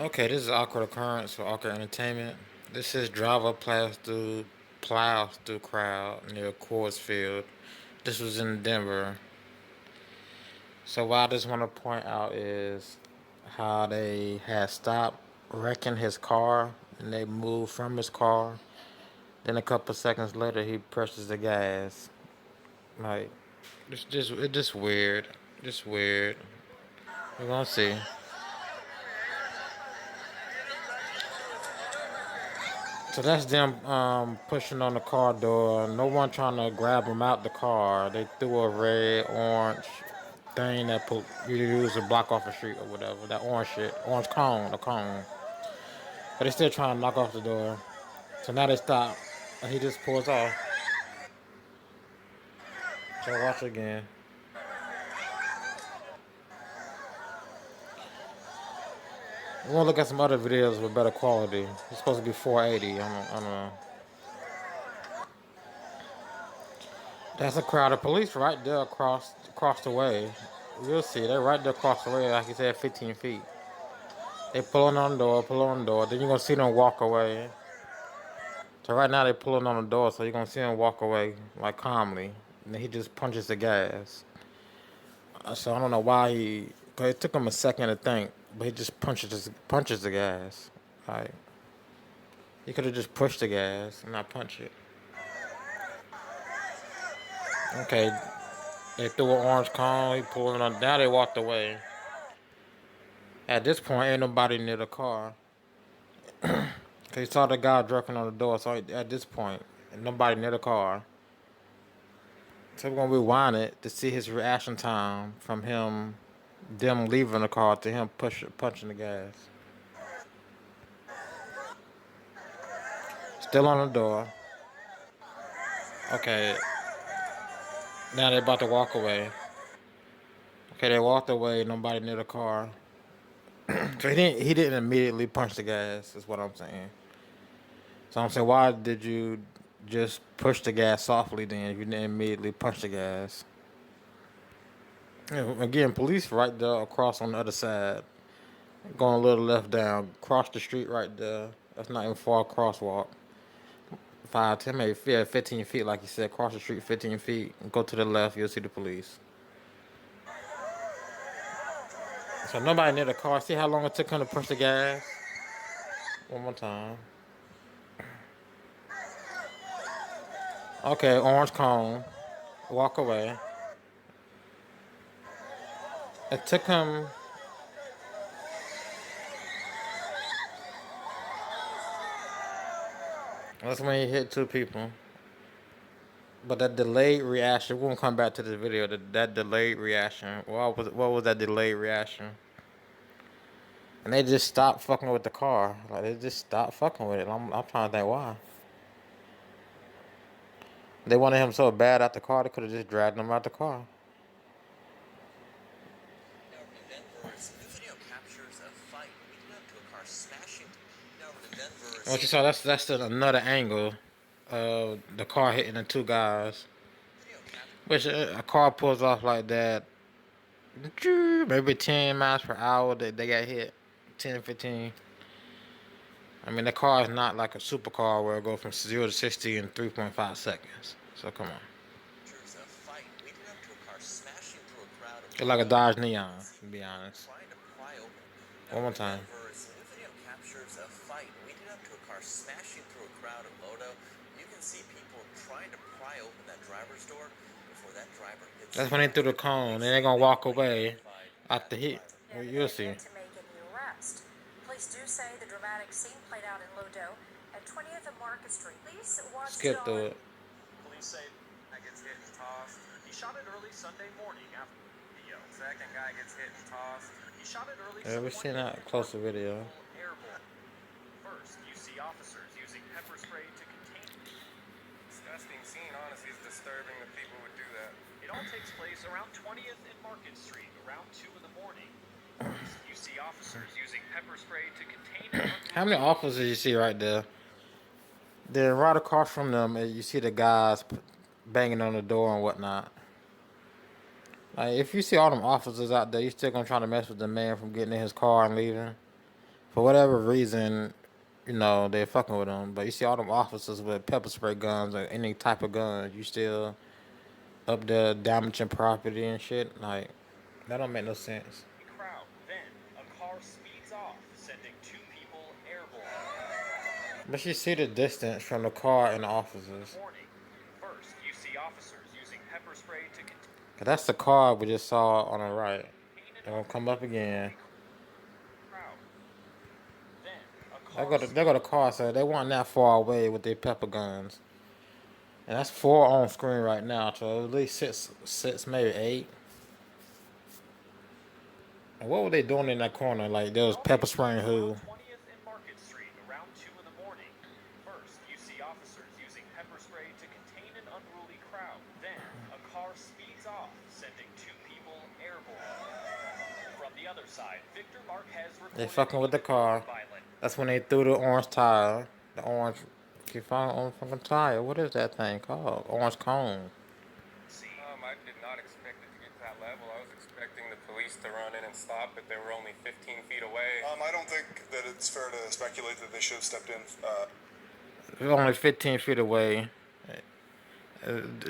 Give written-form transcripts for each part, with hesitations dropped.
Okay, this is awkward occurrence for awkward entertainment. This is driver plows through crowd near Coors Field. This was in Denver. So what I just want to point out is how they had stopped wrecking his car and they moved from his car. Then a couple seconds later, he presses the gas. Like it's just weird. Just weird. We're gonna see. So that's them pushing on the car door. No one trying to grab him out the car. They threw a red, orange thing that you use to block off the street or whatever. That orange shit, orange cone, the cone. But they still trying to knock off the door. So now they stop, and he just pulls off. So watch again. We're gonna look at some other videos with better quality. It's supposed to be 480. I don't know. That's a crowd of police right there across the way. You'll see, they're right there across the way, like you said, 15 feet. They pulling on the door, pull on the door. Then you're gonna see them walk away. So right now they pulling on the door, so you're gonna see him walk away like calmly. And then he just punches the gas. So I don't know why cause it took him a second to think, but he just punches the gas. Like he could have just pushed the gas and not punch it. Okay, they threw an orange cone. He pulled it on. Now they walked away. At this point, ain't nobody near the car. Cause he saw the guy jerking on the door. So at this point, nobody near the car. So we're gonna rewind it to see his reaction time from them leaving the car to him punching the gas. Still on the door. Okay, now they about to walk away. Okay, they walked away. Nobody near the car. So he didn't immediately punch the gas. Is what I'm saying. So I'm saying, why did you just push the gas softly then if you didn't immediately punch the gas? Yeah, again, police right there across on the other side. Going a little left down, cross the street right there. That's not even far crosswalk. 5, 10, maybe yeah, 15 feet, like you said. Cross the street 15 feet. Go to the left, you'll see the police. So nobody near the car. See how long it took him to push the gas? One more time. Okay, orange cone. Walk away. It took him. That's when he hit two people. But that delayed reaction, we won't come back to this video. That delayed reaction. What was that delayed reaction? And they just stopped fucking with the car. Like they just stopped fucking with it. I'm trying to think why. They wanted him so bad out the car, they could have just dragged him out the car. What you saw, that's another angle of the car hitting the two guys. Which a car pulls off like that, maybe 10 miles per hour, they got hit. 10, 15. I mean, the car is not like a supercar where it goes from 0 to 60 in 3.5 seconds. So come on. It's like a Dodge Neon, to be honest. One more time. That's when they threw the cone, and they're gonna walk away after hit. Well, you'll see. Police do say the dramatic scene played out in Lodo at 20th and Market Street. Police watched Skip through it. Police say guy gets hit and tossed. He shot it early Sunday morning after video. Second guy gets hit and tossed. He shot it early. Yeah, we're seeing that closer video. Airborne. First, you see officers using pepper spray to contain. Disgusting scene. Honestly, it's disturbing that people would do that. It all takes place around 20th and Market Street around 2 in the morning. You see officers using pepper spray to contain. How many officers you see right there? Then right across from them, you see the guys banging on the door and whatnot. Like, if you see all them officers out there, you still gonna try to mess with the man from getting in his car and leaving? For whatever reason, they're fucking with them. But you see all them officers with pepper spray guns or any type of guns, you still up there damaging property and shit. Like, that don't make no sense. Crowd. Then a car speeds off, sending two people airborne. But you see the distance from the car and the officers. Warning. First, you see officers using pepper spray to contain 'Cause that's the car we just saw on the right. an They're gonna come up again. crowd. Then a They car go to they go to car, so they weren't that far away with their pepper guns. And that's 4 on screen right now, so at least six, maybe 8. And what were they doing in that corner? Like, there was pepper spraying who? 20th and Market Street around 2 in the morning. First, you see officers using pepper spray to contain an unruly crowd. Then, a car speeds off, sending two people airborne. From the other side, Victor Marquez They recorded fucking with the car. violent. That's when they threw the orange tire. The orange. You find orange fucking tire. What is that thing called? Orange cone. I did not expect it to get to that level. I was expecting the police to run in and stop, but they were only 15 feet away. I don't think that it's fair to speculate that they should have stepped in. They're only 15 feet away.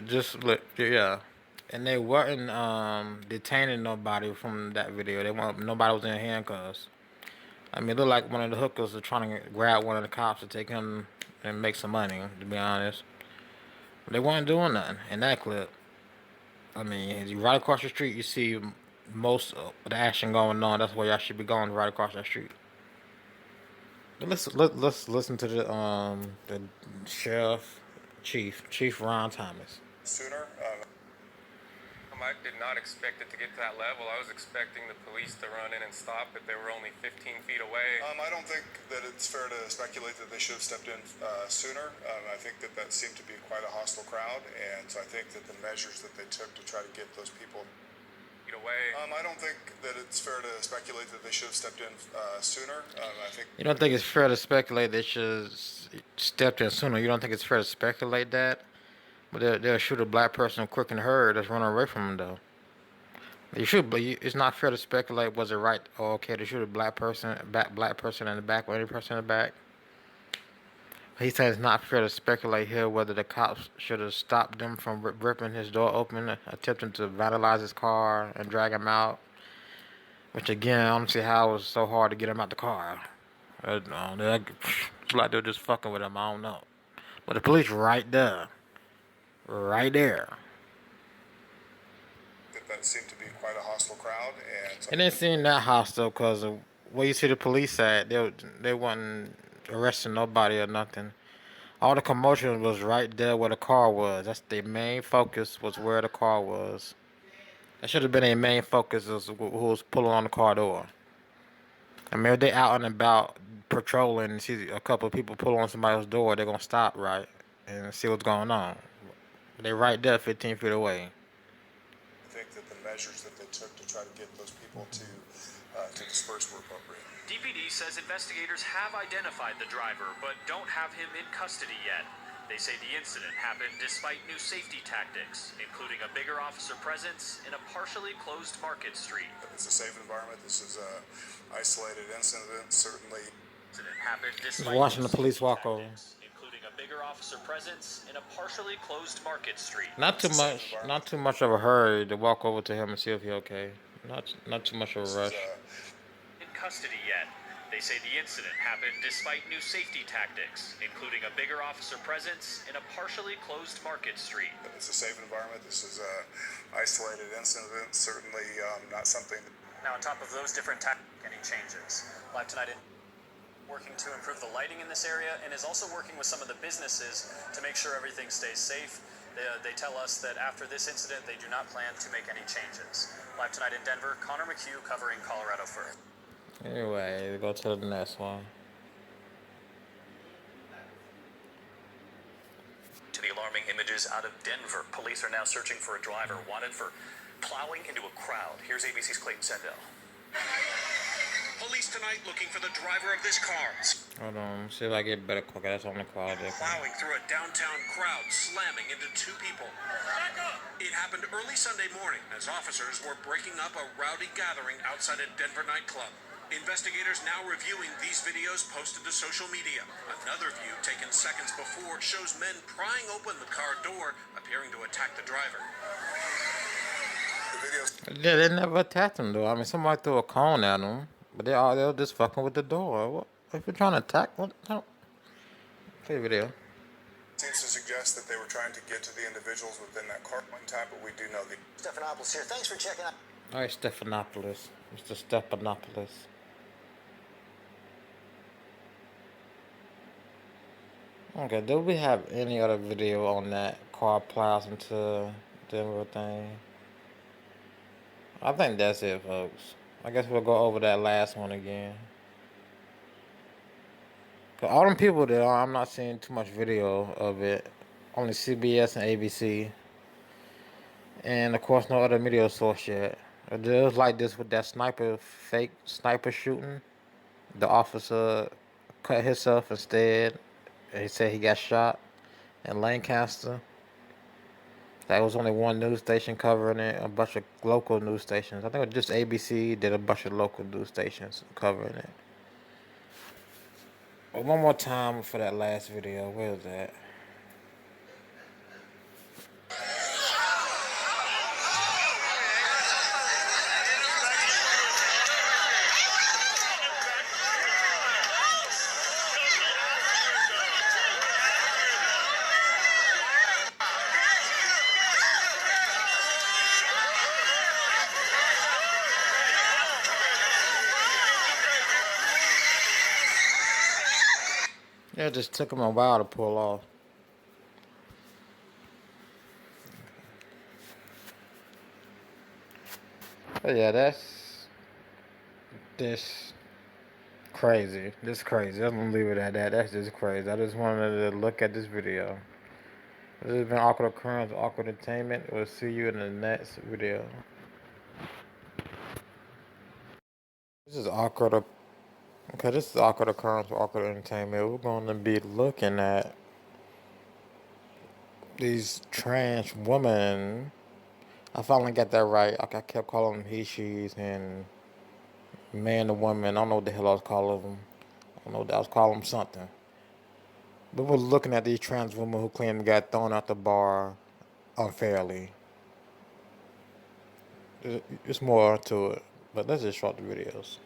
Just look, yeah. And they weren't detaining nobody from that video. Nobody was in handcuffs. I mean, it looked like one of the hookers was trying to grab one of the cops to take him and make some money, to be honest. But they weren't doing nothing in that clip. I mean, right across the street, you see most of the action going on. That's where y'all should be going, right across that street. But let's listen to the sheriff, Chief Ron Thomas. Sooner. I did not expect it to get to that level. I was expecting the police to run in and stop, but they were only 15 feet away. I don't think that it's fair to speculate that they should have stepped in sooner. I think that seemed to be quite a hostile crowd, and so I think that the measures that they took to try to get those people Feet away. I don't think that it's fair to speculate that they should have stepped in sooner. I think. You don't think it's fair to speculate they should have stepped in sooner? You don't think it's fair to speculate that? But they'll shoot a black person quick and hurry that's running away from them, though. You should, but it's not fair to speculate. Was it right or okay to shoot a black person in the back, or any person in the back? He said it's not fair to speculate here whether the cops should have stopped them from ripping his door open, attempting to vandalize his car and drag him out. Which again, I don't see how it was so hard to get him out the car. Like they're just fucking with him. I don't know. But the police right there. Right there. That seemed to be quite a hostile crowd, and so It didn't seem that hostile because where you see the police at, they wasn't arresting nobody or nothing. All the commotion was right there where the car was. That's their main focus, was where the car was. That should have been their main focus, was who was pulling on the car door. I mean, if they out and about patrolling and see a couple of people pull on somebody's door, they're gonna stop right and see what's going on. They right there 15 feet away. I think that the measures that they took to try to get those people to disperse were appropriate. DPD says investigators have identified the driver, but don't have him in custody yet. They say the incident happened despite new safety tactics, including a bigger officer presence in a partially closed Market Street. It's a safe environment. This is an isolated incident, certainly. Incident happened Just despite watching new the police safety walk over. tactics, including a bigger officer presence in a partially closed Market Street. Not too much of a hurry to walk over to him and see if he's okay. Not too much of a rush. In custody yet. They say the incident happened despite new safety tactics, including a bigger officer presence in a partially closed Market Street. It's a safe environment. This is an isolated incident, certainly not something. Now, on top of those different tactics, any changes? Live tonight, working to improve the lighting in this area, and is also working with some of the businesses to make sure everything stays safe. They tell us that after this incident, they do not plan to make any changes. Live tonight in Denver, Connor McHugh covering Colorado First. Anyway, go to the next one. To the alarming images out of Denver. Police are now searching for a driver wanted for plowing into a crowd. Here's ABC's Clayton Sendell. Police tonight looking for the driver of this car. Hold on, see if I get better quicker. That's on the call there. Plowing through a downtown crowd, slamming into two people. It happened early Sunday morning as officers were breaking up a rowdy gathering outside a Denver nightclub. Investigators now reviewing these videos posted to social media. Another view taken seconds before shows men prying open the car door, appearing to attack the driver. Yeah, they never attacked him though. I mean, somebody threw a cone at him, but they were just fucking with the door. What? If you're trying to attack, what? No. Play video. Seems to suggest that they were trying to get to the individuals within that car one time, but we do know the. Stephanopoulos here. Thanks for checking out. All right, Stephanopoulos, Mr. Stephanopoulos. Okay, do we have any other video on that car plows into Denver thing? I think that's it, folks. I guess we'll go over that last one again. Cause all them people there, I'm not seeing too much video of it. Only CBS and ABC. And of course, no other video source yet. It was like this with that fake sniper shooting. The officer cut himself instead. He said he got shot in Lancaster. That was only one news station covering it. A bunch of local news stations. I think it was just ABC did a bunch of local news stations covering it. But one more time for that last video. Where is that? Yeah, it just took him a while to pull off. But yeah, that's this crazy. This crazy. I'm gonna leave it at that. That's just crazy. I just wanted to look at this video. This has been Awkward Occurrence, Awkward Entertainment. We'll see you in the next video. This is Awkward. Okay, this is Awkward Occurrence, Awkward Entertainment. We're going to be looking at these trans women. I finally got that right. I kept calling them he, she's, and man and woman. I don't know what the hell I was calling them. I don't know what I was calling them something. But we're looking at these trans women who claim they got thrown out the bar unfairly. It's more to it, but let's just short the videos.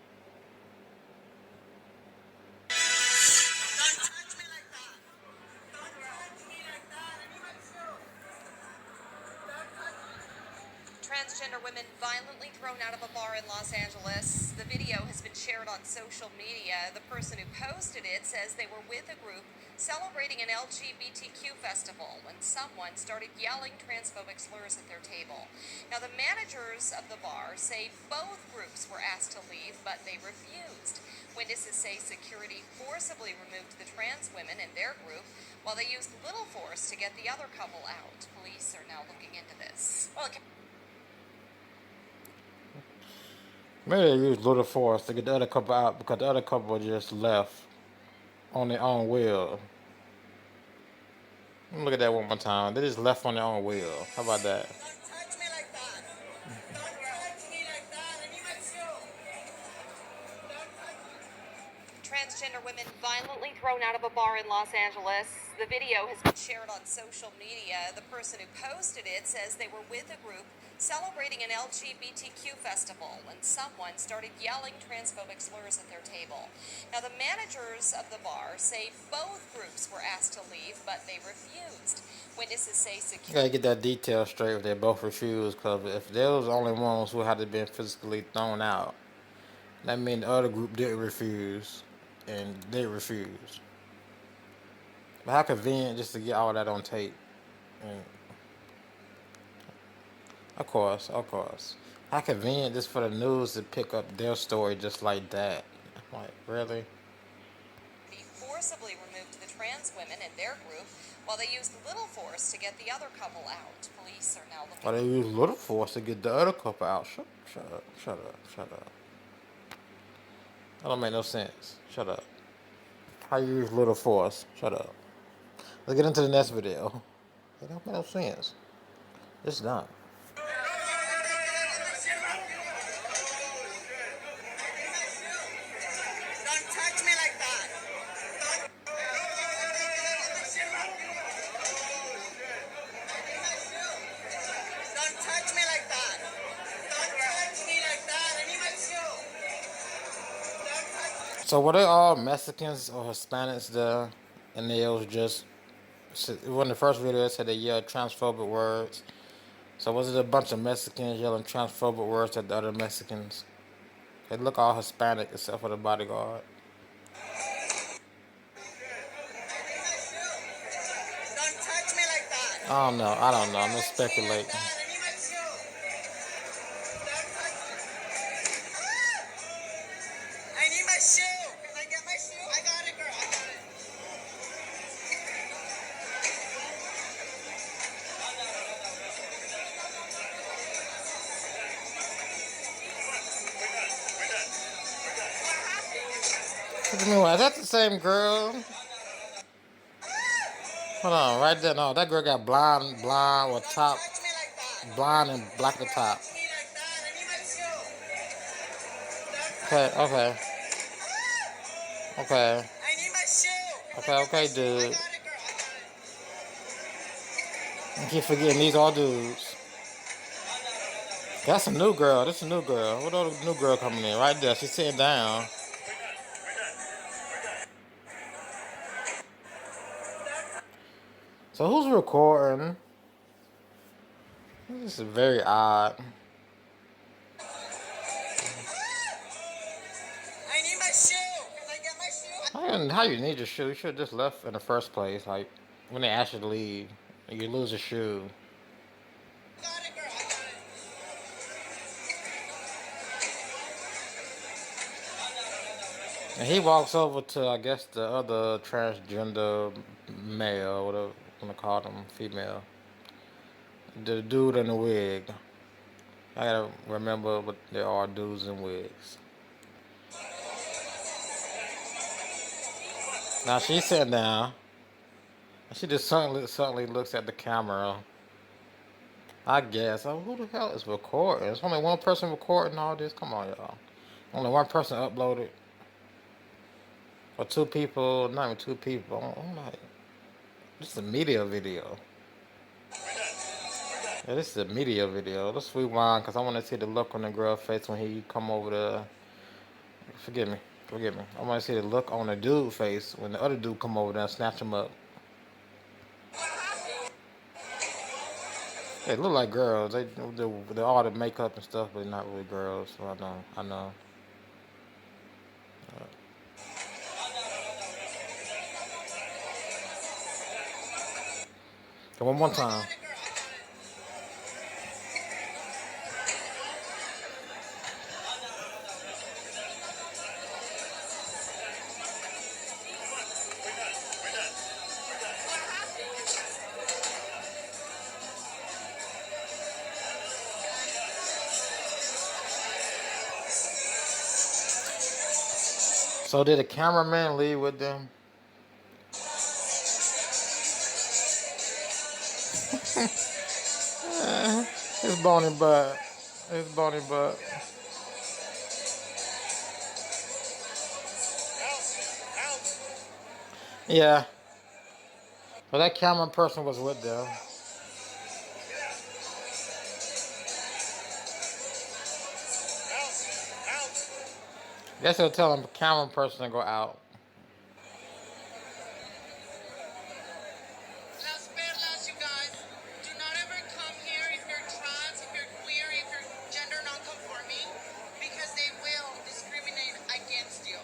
Transgender women violently thrown out of a bar in Los Angeles. The video has been shared on social media. The person who posted it says they were with a group celebrating an LGBTQ festival when someone started yelling transphobic slurs at their table. Now, the managers of the bar say both groups were asked to leave, but they refused. Witnesses say security forcibly removed the trans women in their group while they used little force to get the other couple out. Police are now looking into this. Well, Maybe they used little force to get the other couple out because the other couple just left on their own will. Let me look at that one more time. They just left on their own will. How about that? Don't touch me like that. Don't touch me like that. And you Transgender women violently thrown out of a bar in Los Angeles. The video has been shared on social media. The person who posted it says they were with a group celebrating an LGBTQ festival when someone started yelling transphobic slurs at their table. Now, the managers of the bar say both groups were asked to leave, but they refused. Witnesses say security... You gotta get that detail straight if they both refused, because if they was the only ones who had to been physically thrown out, that means the other group didn't refuse, and they refused. But how convenient just to get all that on tape. And of course. How convenient just for the news to pick up their story just like that. Like, really? Forcibly removed the trans women in their group while they used little force to get the other couple out. Police are now looking... Or they used little force to get the other couple out. Shut up. That don't make no sense. Shut up. How you use little force? Shut up. Let's get into the next video. It don't make no sense. It's done. So were they all Mexicans or Hispanics there? And it was just when the first video it said they yelled transphobic words. So was it a bunch of Mexicans yelling transphobic words at the other Mexicans? They look all Hispanic except for the bodyguard. Don't touch me like that. I don't know. I don't know. I'm just Touch me like speculating. that. I need my shoe. Don't touch me. I need my shoe. Can I get my shoe? I got it, girl. I got it. What do you mean? Is that the same girl? Hold on, right there. No, that girl got blonde with top, Touch me like that. blonde and black at the top. Touch me like that. I need my shoe. Okay, okay, okay, I need my shoe. okay, okay, dude. I got it, girl. I got it. I keep forgetting these all dudes. That's a new girl. This is a new girl. What other new girl coming in? Right there. She's sitting down. So who's recording? This is very odd. I need my shoe. Can I get my shoe? How you need your shoe? You should have just left in the first place. Like when they ask you to leave, you lose a shoe. I got it, girl. I got it. And he walks over to, I guess, the other transgender male, whatever you want to call them, female. The dude in the wig. I gotta remember, but there are dudes in wigs. Now she's sitting down. She just suddenly looks at the camera. I guess. Oh, who the hell is recording? There's only one person recording all this. Come on, y'all. Only one person uploaded. Or two people, not even two people. I'm like, this is a media video. Yeah, this is a media video. Let's rewind because I want to see the look on the girl's face when he come over the. Forgive me. I want to see the look on the dude's face when the other dude come over there and snatch him up. They look like girls. They all the makeup and stuff, but not really girls. So I know. So one more time. So did the cameraman leave with them? It's bony butt. It's bony butt. Yeah. But that camera person was with them. Guess they'll tell the camera person to go out. Las perlas, you guys. Do not ever come here if you're trans, if you're queer, if you're gender non-conforming, because they will discriminate against you.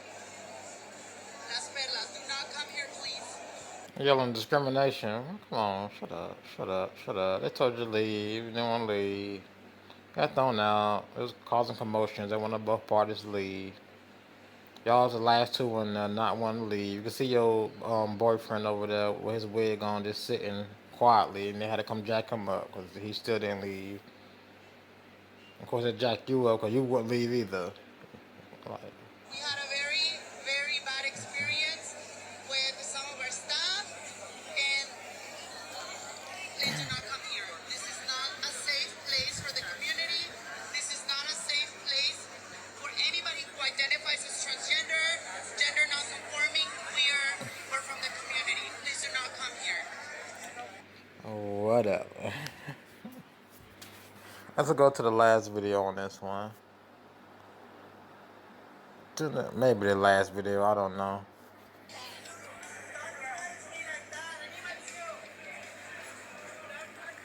Las perlas, do not come here, please. Yelling discrimination. Come on, shut up. They told you to leave. You didn't want to leave. Got thrown out. It was causing commotions. They wanted both parties to leave. Y'all's the last two and not want to leave. You can see your boyfriend over there with his wig on, just sitting quietly, and they had to come jack him up because he still didn't leave. Of course, they jacked you up because you wouldn't leave either. Like, We had a very, very bad experience with some of our staff, and please do not come here. This is not a safe place for the community. This is not a safe place for anybody who identifies as transgender, gender non-conforming, queer, or from the community. Please do not come here. whatever. Let's go to the last video on this one. Maybe the last video. I don't know.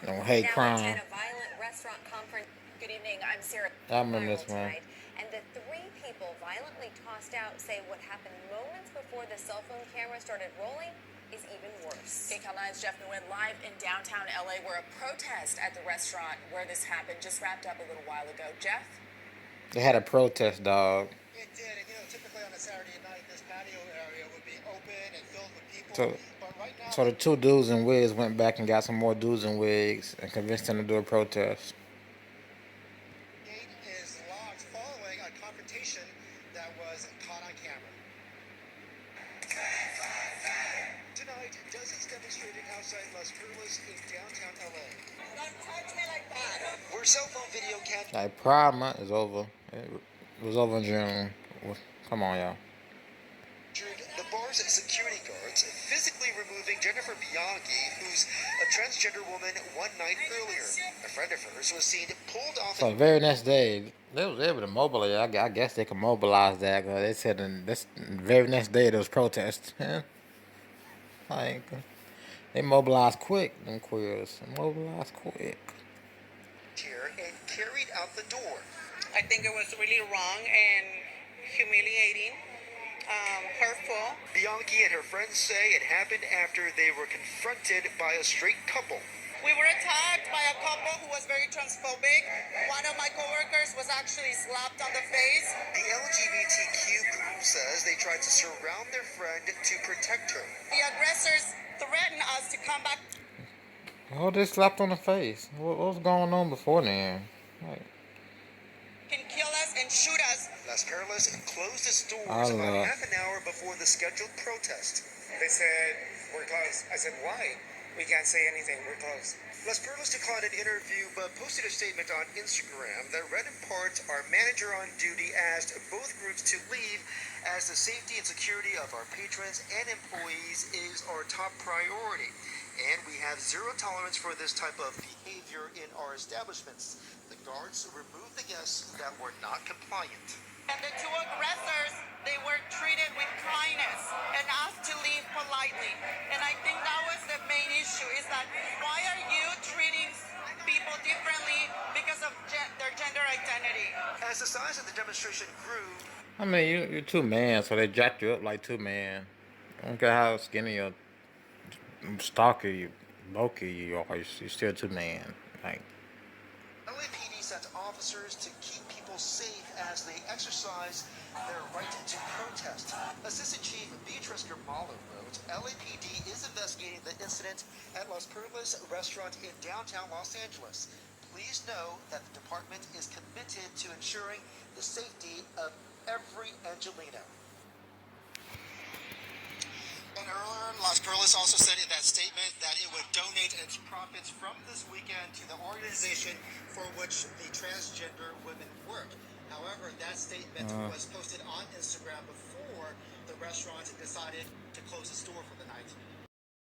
No hate crime. A violent restaurant conference. Good evening. I'm Sarah. I remember this one. Tonight, and the three people violently tossed out say what happened moments before the cell phone camera started rolling is even worse. KCAL 9's Jeff Nguyen live in downtown LA, where a protest at the restaurant where this happened just wrapped up a little while ago. Jeff? They had a protest, dog. It did, and typically on a Saturday night, this patio area would be open and filled with people. But right now, So the two dudes in wigs went back and got some more dudes in wigs and convinced them to do a protest. the gate is locked following a confrontation that was caught on camera. Tonight, dozens demonstrating outside Las Perlas in downtown LA. Don't touch me like that. Where cell phone video captured Like, Pride Month is over. It was over in June. Come on, y'all. the bar's security guards physically removing Jennifer Bianchi, who's a transgender woman, one night earlier. A friend of hers was seen pulled off. So the very next day, they was able to mobilize. I guess they could mobilize that. Cause they said the very next day there was protests. Like, they mobilized quick. Them queers mobilized quick. Here and carried out the door. I think it was really wrong and humiliating, hurtful. Bianchi and her friends say it happened after they were confronted by a straight couple. We were attacked by a couple who was very transphobic. One of my coworkers was actually slapped on the face. The LGBTQ group says they tried to surround their friend to protect her. The aggressors threatened us to come back Oh, they slapped on the face. What was going on before then? Like, and kill us and shoot us. Las Perlas closed its doors I about love- half an hour before the scheduled protest. They said, we're closed. I said, why? We can't say anything. We're closed. Las Perlas declined an interview but posted a statement on Instagram that read in part, our manager on duty asked both groups to leave as the safety and security of our patrons and employees is our top priority. And we have zero tolerance for this type of behavior in our establishments. The guards removed the guests that were not compliant. And the two aggressors, they were treated with kindness and asked to leave politely. And I think that was the main issue, is that why are you treating people differently because of their gender identity? As the size of the demonstration grew, I mean, you're two men, so they jacked you up like two men. I don't care how skinny or stocky, bulky you are, you're still two men. Like, LAPD sent officers to keep people safe as they exercise their right to protest. Assistant Chief Beatrice Germalo wrote, LAPD is investigating the incident at Las Perlas restaurant in downtown Los Angeles. Please know that the department is committed to ensuring the safety of every Angelino. And earlier, Las Perlas also said in that statement that it would donate its profits from this weekend to the organization for which the transgender women work. However, that statement was posted on Instagram before the restaurant decided to close its door for the night.